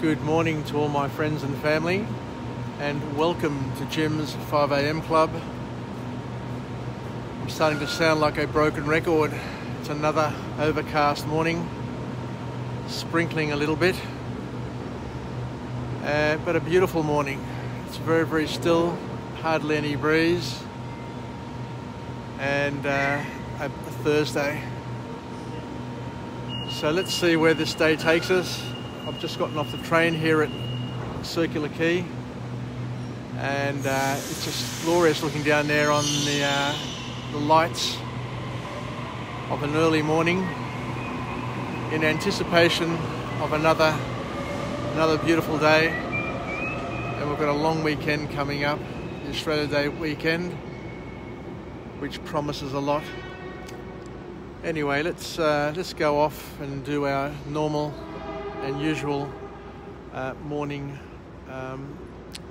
Good morning to all my friends and family, and welcome to Jim's 5 a.m. Club. I'm starting to sound like a broken record. It's another overcast morning, sprinkling a little bit, but a beautiful morning. It's very, very still, hardly any breeze, and a Thursday. So let's see where this day takes us. I've just gotten off the train here at Circular Quay, and it's just glorious looking down there on the lights of an early morning in anticipation of another beautiful day. And we've got a long weekend coming up, the Australia Day weekend, which promises a lot. Anyway, let's go off and do our normal and usual morning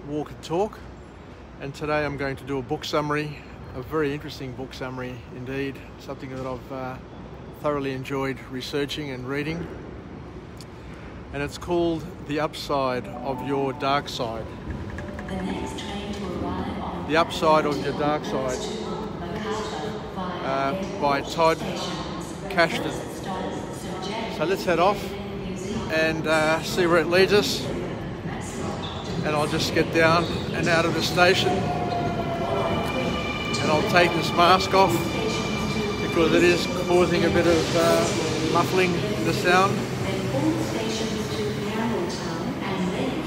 walk and talk. And today I'm going to do a book summary, a very interesting book summary indeed, something that I've thoroughly enjoyed researching and reading. And it's called The Upside of Your Dark Side. The Upside of Your Dark Side by Todd Kashdan. So let's head off and see where it leads us. And I'll just get down and out of the station, and I'll take this mask off because it is causing a bit of muffling in the sound.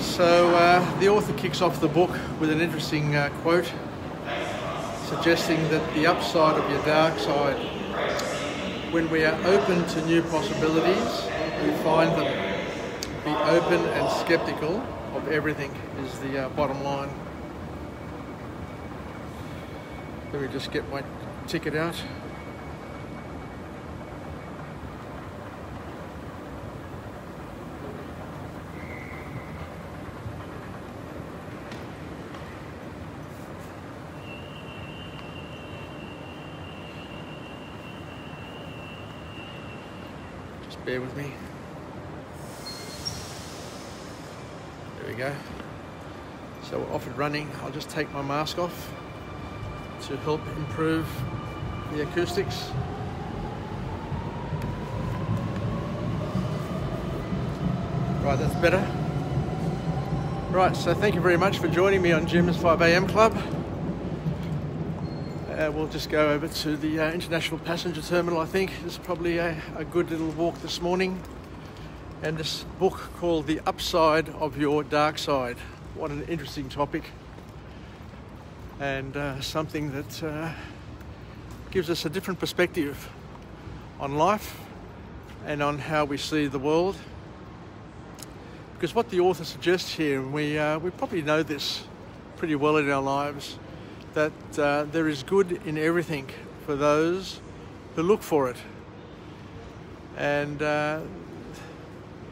So the author kicks off the book with an interesting quote, suggesting that the upside of your dark side, when we are open to new possibilities, we find them. Be open and skeptical of everything is the bottom line. Let me just get my ticket out. Just bear with me. There we go. So we're off and running. I'll just take my mask off to help improve the acoustics. Right, that's better. Right, so thank you very much for joining me on Jim's 5 a.m. Club. We'll just go over to the International Passenger Terminal. I think it's probably a good little walk this morning. And this book called The Upside of Your Dark Side. What an interesting topic, and something that gives us a different perspective on life and on how we see the world. Because what the author suggests here, and we probably know this pretty well in our lives, that there is good in everything for those who look for it. And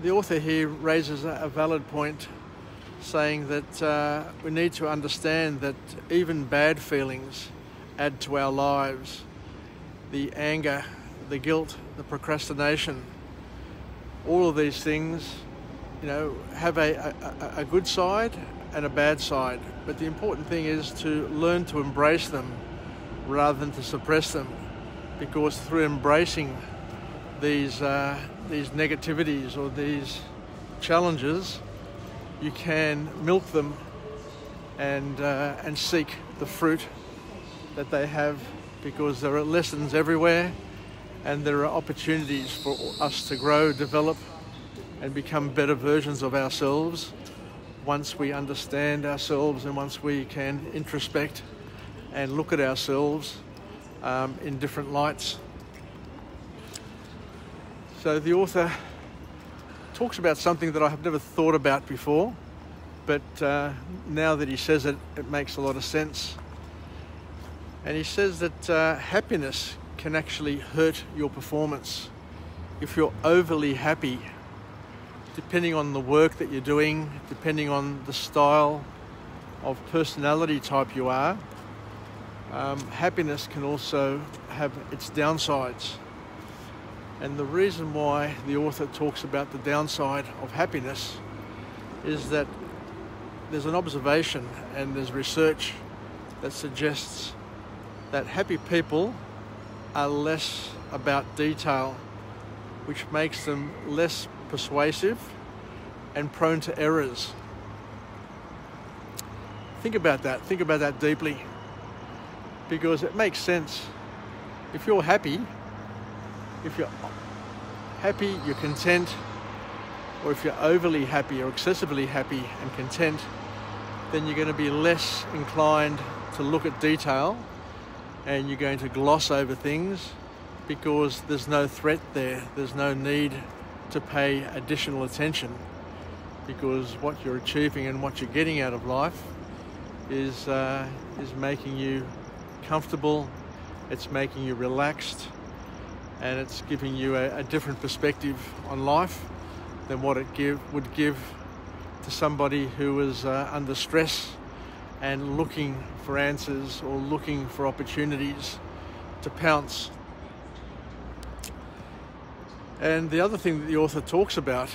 the author here raises a valid point, saying that we need to understand that even bad feelings add to our lives. The anger, the guilt, the procrastination, all of these things, have a good side and a bad side. But the important thing is to learn to embrace them rather than to suppress them, because through embracing these negativities or these challenges, you can milk them and seek the fruit that they have, because there are lessons everywhere and there are opportunities for us to grow, develop and become better versions of ourselves once we understand ourselves and once we can introspect and look at ourselves in different lights. So the author talks about something that I have never thought about before, but now that he says it, it makes a lot of sense. And he says that happiness can actually hurt your performance. If you're overly happy, depending on the work that you're doing, depending on the style of personality type you are, happiness can also have its downsides. And the reason why the author talks about the downside of happiness is that there's an observation and there's research that suggests that happy people are less about detail, which makes them less persuasive and prone to errors. Think about that deeply, because it makes sense. If you're happy, you're content, or if you're overly happy or excessively happy and content, then you're going to be less inclined to look at detail, and you're going to gloss over things because there's no threat there. There's no need to pay additional attention, because what you're achieving and what you're getting out of life is making you comfortable, it's making you relaxed, and it's giving you a different perspective on life than what it would give to somebody who is under stress and looking for answers or looking for opportunities to pounce. And the other thing that the author talks about,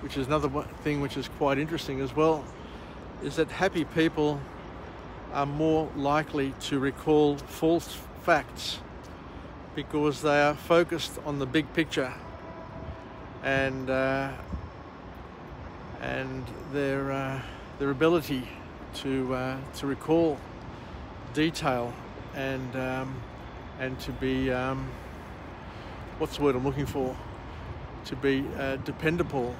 which is another thing which is quite interesting as well, is that happy people are more likely to recall false facts because they are focused on the big picture, and their ability to recall detail and to be what's the word I'm looking for? To be dependable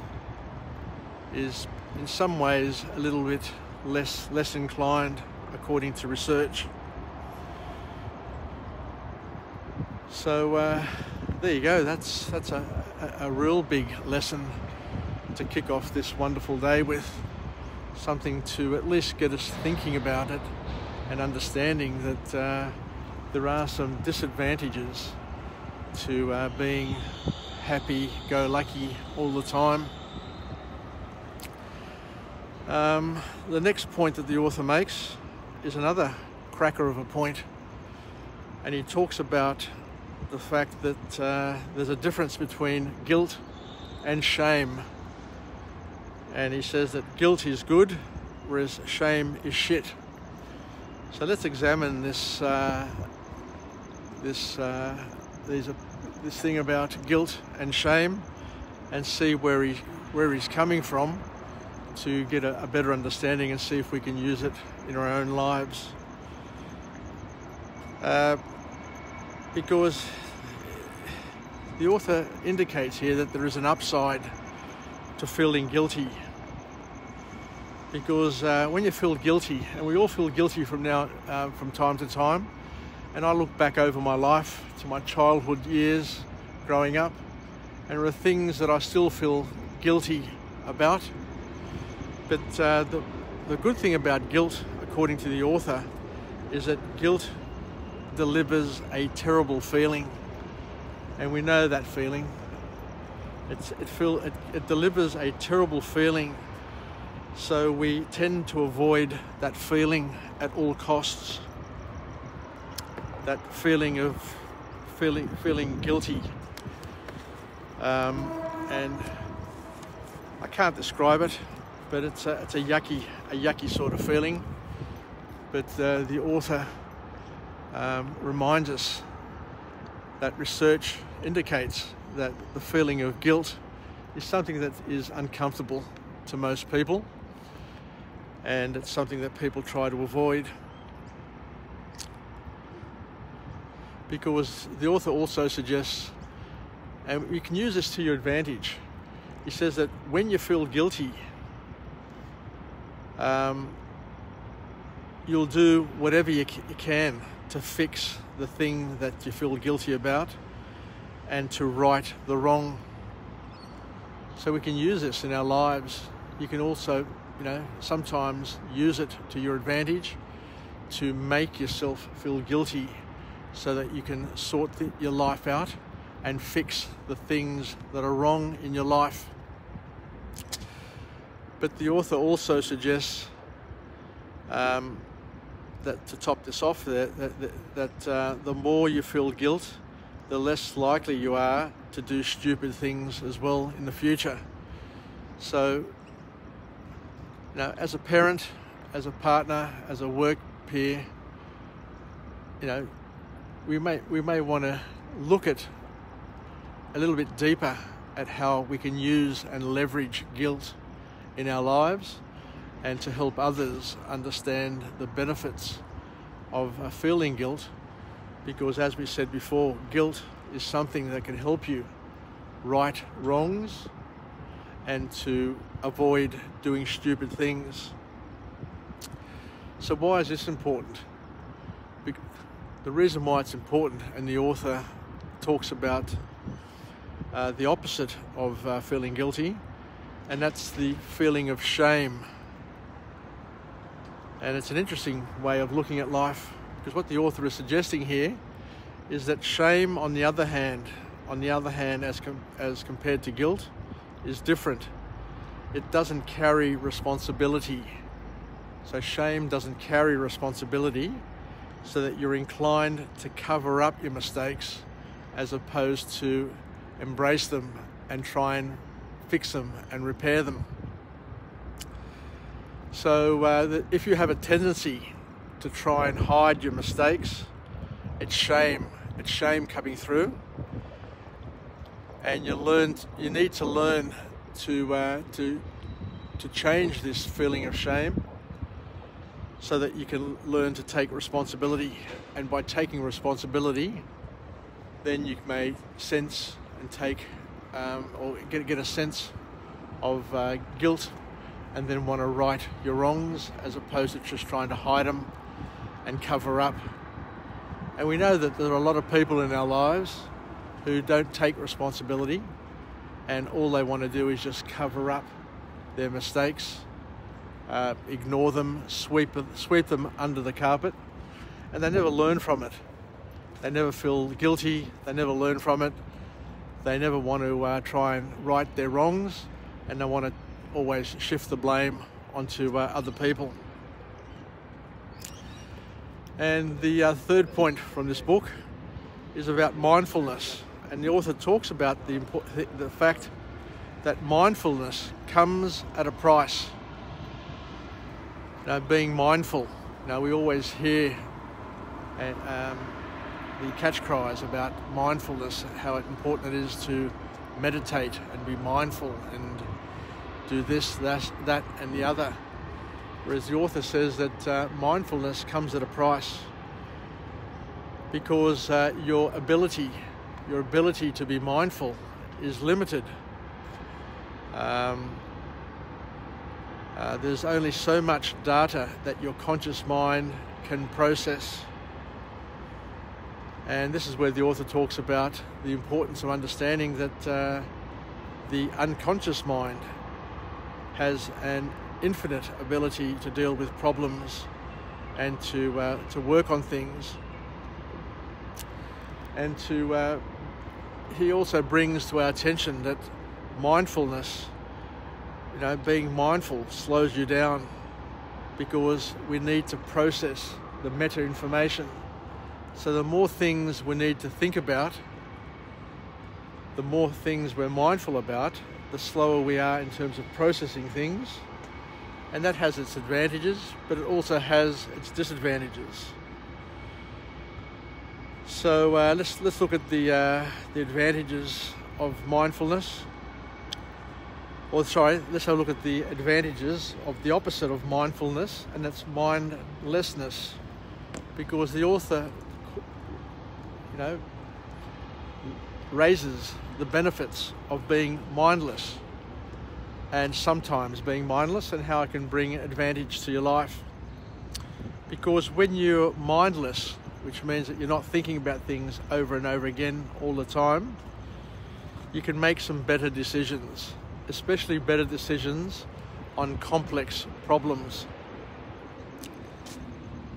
is in some ways a little bit less inclined, according to research. So there you go. That's a real big lesson to kick off this wonderful day with, something to at least get us thinking about it and understanding that there are some disadvantages to being happy-go-lucky all the time. The next point that the author makes is another cracker of a point, and he talks about the fact that there's a difference between guilt and shame, and he says that guilt is good, whereas shame is shit. So let's examine this thing about guilt and shame and see where he's coming from, to get a better understanding and see if we can use it in our own lives. Because the author indicates here that there is an upside to feeling guilty. Because when you feel guilty, and we all feel guilty from time to time, and I look back over my life to my childhood years growing up, and there are things that I still feel guilty about. But the good thing about guilt, according to the author, is that guilt delivers a terrible feeling, and we know that feeling. It delivers a terrible feeling, so we tend to avoid that feeling at all costs. That feeling of feeling guilty, and I can't describe it, but it's a yucky sort of feeling. But the author reminds us that research indicates that the feeling of guilt is something that is uncomfortable to most people, and it's something that people try to avoid. Because the author also suggests, and you can use this to your advantage, he says that when you feel guilty, you'll do whatever you can to fix the thing that you feel guilty about and to right the wrong. So we can use this in our lives. You can also, sometimes use it to your advantage to make yourself feel guilty, so that you can sort your life out and fix the things that are wrong in your life. But the author also suggests that, to top this off, that the more you feel guilt, the less likely you are to do stupid things as well in the future. So As a parent, as a partner, as a work peer, we may want to look at a little bit deeper at how we can use and leverage guilt in our lives, and to help others understand the benefits of feeling guilt, because as we said before, guilt is something that can help you right wrongs and to avoid doing stupid things. So why is this important? The reason why it's important, and the author talks about the opposite of feeling guilty, and that's the feeling of shame. And it's an interesting way of looking at life, because what the author is suggesting here is that shame, on the other hand, as compared to guilt, is different. It doesn't carry responsibility. So shame doesn't carry responsibility, so that you're inclined to cover up your mistakes as opposed to embrace them and try and fix them and repair them. So if you have a tendency to try and hide your mistakes, it's shame coming through, and you need to learn to change this feeling of shame, so that you can learn to take responsibility. And by taking responsibility, then you may sense and take or get a sense of guilt, and then want to right your wrongs, as opposed to just trying to hide them and cover up. And we know that there are a lot of people in our lives who don't take responsibility, and all they want to do is just cover up their mistakes, ignore them, sweep them under the carpet, and they never learn from it. They never feel guilty, they never learn from it, they never want to try and right their wrongs, and they want to always shift the blame onto other people. And the third point from this book is about mindfulness, and the author talks about the fact that mindfulness comes at a price. Being mindful. We always hear the catch cries about mindfulness, how important it is to meditate and be mindful and do this, that, and the other. Whereas the author says that mindfulness comes at a price, because your ability to be mindful is limited. There's only so much data that your conscious mind can process. And this is where the author talks about the importance of understanding that the unconscious mind has an infinite ability to deal with problems and to work on things. And he also brings to our attention that mindfulness, being mindful slows you down, because we need to process the meta information. So the more things we need to think about, the more things we're mindful about, the slower we are in terms of processing things. And that has its advantages, but it also has its disadvantages. So let's look at the advantages of mindfulness. Let's have a look at the advantages of the opposite of mindfulness, and that's mindlessness. Because the author, raises the benefits of being mindless, and sometimes being mindless, and how it can bring advantage to your life. Because when you're mindless, which means that you're not thinking about things over and over again all the time, you can make some better decisions, especially better decisions on complex problems.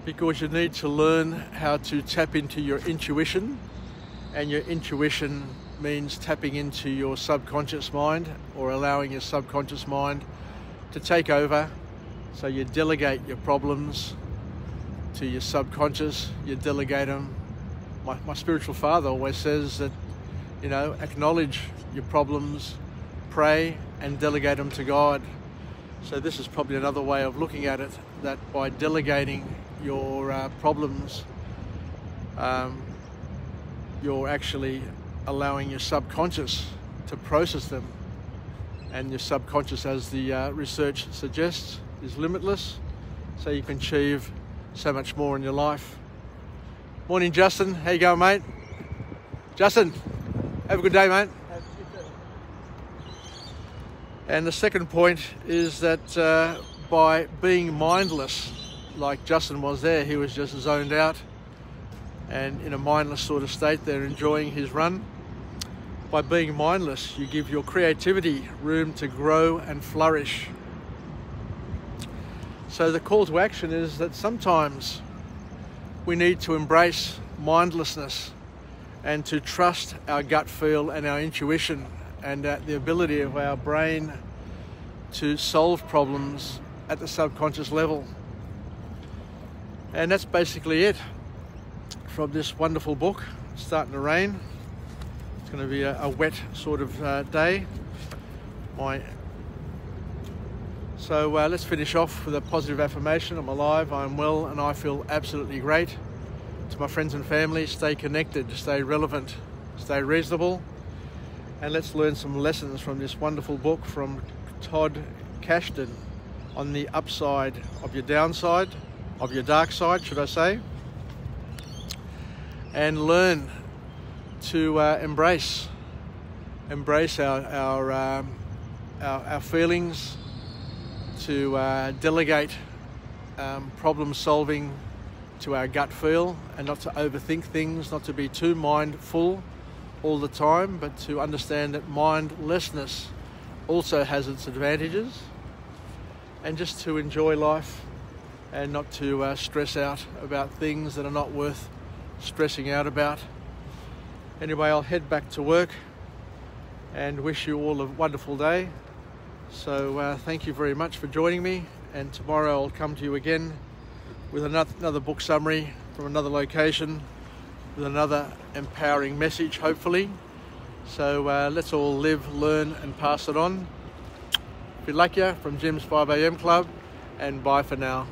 Because you need to learn how to tap into your intuition, and your intuition means tapping into your subconscious mind, or allowing your subconscious mind to take over. So you delegate your problems to your subconscious, you delegate them. My spiritual father always says that, acknowledge your problems, pray, and delegate them to God. So this is probably another way of looking at it, that by delegating your problems, you're actually allowing your subconscious to process them. And your subconscious, as the research suggests, is limitless, so you can achieve so much more in your life. Morning, Justin. How you going, mate? Justin, have a good day, mate. And the second point is that by being mindless, like Justin was there, he was just zoned out and in a mindless sort of state there, enjoying his run. By being mindless, you give your creativity room to grow and flourish. So the call to action is that sometimes we need to embrace mindlessness and to trust our gut feel and our intuition and the ability of our brain to solve problems at the subconscious level. And that's basically it from this wonderful book. It's starting to rain. It's going to be a wet sort of day. So let's finish off with a positive affirmation. I'm alive, I'm well, and I feel absolutely great. To my friends and family, stay connected, stay relevant, stay reasonable, and let's learn some lessons from this wonderful book from Todd Kashdan on the upside of your downside, of your dark side, should I say, and learn to embrace our feelings, to delegate problem solving to our gut feel, and not to overthink things, not to be too mindful all the time, but to understand that mindlessness also has its advantages, and just to enjoy life and not to stress out about things that are not worth stressing out about. Anyway, I'll head back to work and wish you all a wonderful day. So thank you very much for joining me, and tomorrow I'll come to you again with another book summary from another location with another empowering message, hopefully. So let's all live, learn and pass it on. Good luck ya from Jim's 5am Club, and bye for now.